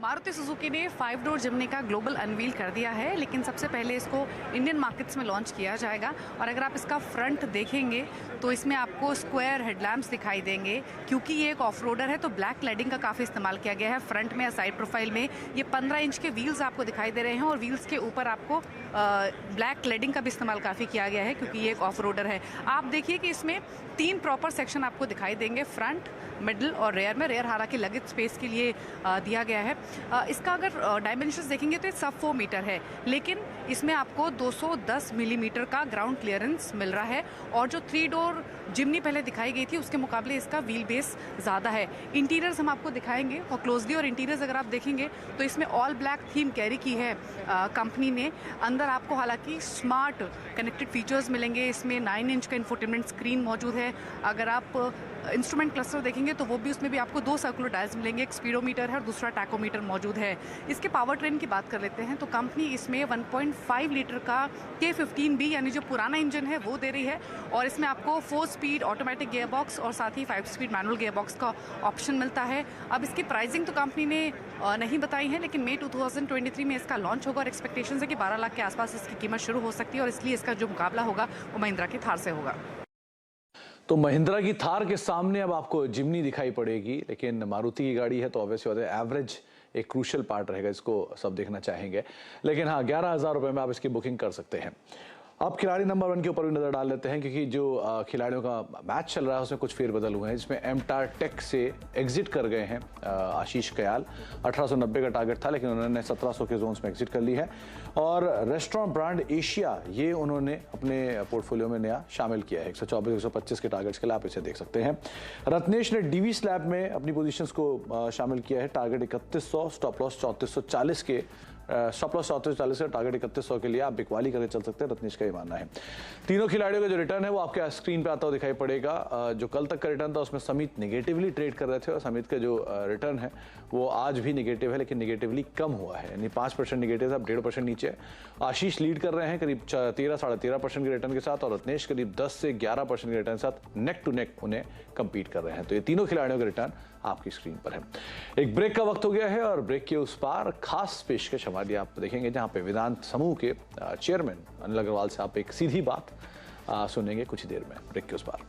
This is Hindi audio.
मारुति सुजुकी ने 5 डोर जिम्नी का ग्लोबल अनवील कर दिया है, लेकिन सबसे पहले इसको इंडियन मार्केट्स में लॉन्च किया जाएगा। और अगर आप इसका फ्रंट देखेंगे तो इसमें आपको स्क्वायर हेडलैम्प्स दिखाई देंगे। क्योंकि ये एक ऑफ रोडर है तो ब्लैक क्लैडिंग का काफ़ी इस्तेमाल किया गया है फ्रंट में या साइड प्रोफाइल में। ये 15 इंच के व्हील्स आपको दिखाई दे रहे हैं और व्हील्स के ऊपर आपको ब्लैक क्लैडिंग का भी इस्तेमाल काफ़ी किया गया है क्योंकि ये एक ऑफ रोडर है। आप देखिए कि इसमें 3 प्रॉपर सेक्शन आपको दिखाई देंगे, फ्रंट, मिडल और रेयर में। रेयर हालांकि लगेज स्पेस के लिए दिया गया है। इसका अगर डायमेंशंस देखेंगे तो ये सब 4 मीटर है, लेकिन इसमें आपको 210 मिलीमीटर का ग्राउंड क्लियरेंस मिल रहा है। और जो 3 डोर जिम्नी पहले दिखाई गई थी उसके मुकाबले इसका व्हील बेस ज़्यादा है। इंटीरियर्स हम आपको दिखाएंगे और क्लोजली, और इंटीरियर्स अगर आप देखेंगे तो इसमें ऑल ब्लैक थीम कैरी की है कंपनी ने। अंदर आपको हालांकि स्मार्ट कनेक्टेड फीचर्स मिलेंगे। इसमें 9 इंच का इंफोटेनमेंट स्क्रीन मौजूद है। अगर आप इंस्ट्रूमेंट क्लस्टर देखेंगे तो वो भी, उसमें भी आपको 2 सर्कुलर डायल्स मिलेंगे, एक स्पीडोमीटर है और दूसरा टैकोमीटर मौजूद है। इसके पावर ट्रेन की बात कर लेते हैं तो कंपनी इसमें 1.5 लीटर का K15B यानी जो पुराना इंजन है वो दे रही है। और इसमें आपको 4 स्पीड ऑटोमेटिक गियर बॉक्स और साथ ही 5 स्पीड मैनुअल गियर बॉक्स का ऑप्शन मिलता है। अब इसकी प्राइसिंग तो कंपनी ने नहीं बताई है, लेकिन मई 2023 में इसका लॉन्च होगा और एक्सपेक्टेशन है कि 12 लाख के आसपास इसकी कीमत शुरू हो सकती है। और इसलिए इसका जो मुकाबला होगा वो महिंद्रा की थार से होगा। तो महिंद्रा की थार के सामने अब आपको जिम्नी दिखाई पड़ेगी, लेकिन मारुति की गाड़ी है तो ऑब्वियसली बात है एवरेज एक क्रूशियल पार्ट रहेगा, इसको सब देखना चाहेंगे। लेकिन हाँ, 11,000 रुपये में आप इसकी बुकिंग कर सकते हैं। अब खिलाड़ी नंबर 1 के ऊपर भी नजर डाल लेते हैं, क्योंकि जो खिलाड़ियों का मैच चल रहा है उसमें कुछ फेरबदल हुए हैं। जिसमें एमटार टेक से एग्जिट कर गए हैं आशीष कयाल। 1890 का टारगेट था लेकिन उन्होंने 1700 के जोन्स में एग्जिट कर ली है। और रेस्टोरेंट ब्रांड एशिया ये उन्होंने अपने पोर्टफोलियो में नया शामिल किया है। 124-125 के टारगेट्स के लिए आप इसे देख सकते हैं। रत्नेश ने डीवी स्लैब में अपनी पोजीशंस को शामिल किया है। टारगेट 3100, स्टॉप लॉस 3440 के, स्टॉप लॉस 3440 है, टारगेट 3100 के लिए आप बिकवाली करके चल सकते हैं, रत्नेश का ये मानना है। तीनों खिलाड़ियों का जो रिटर्न है वो आपके स्क्रीन पे आता हुआ दिखाई पड़ेगा। जो कल तक का रिटर्न था उसमें समित नेगेटिवली ट्रेड कर रहे थे और समित का जो रिटर्न है वो आज भी नेगेटिव है, लेकिन नेगेटिवली कम हुआ है, यानी 5% नेगेटिव, अब 1.5% नीचे है। आशीष लीड कर रहे हैं करीब 13-13.5% के रिटर्न के साथ, और रत्नेश करीब 10 से 11% के रिटर्न के साथ नेक टू नेक उन्हें कंपीट कर रहे हैं। तो ये तीनों खिलाड़ियों का रिटर्न आपकी स्क्रीन पर है। एक ब्रेक का वक्त हो गया है और ब्रेक के उस पार खास पेशकश हमारी आप देखेंगे, जहां पे वेदांत समूह के चेयरमैन अनिल अग्रवाल से आप एक सीधी बात सुनेंगे कुछ ही देर में। ब्रेक के उस पार।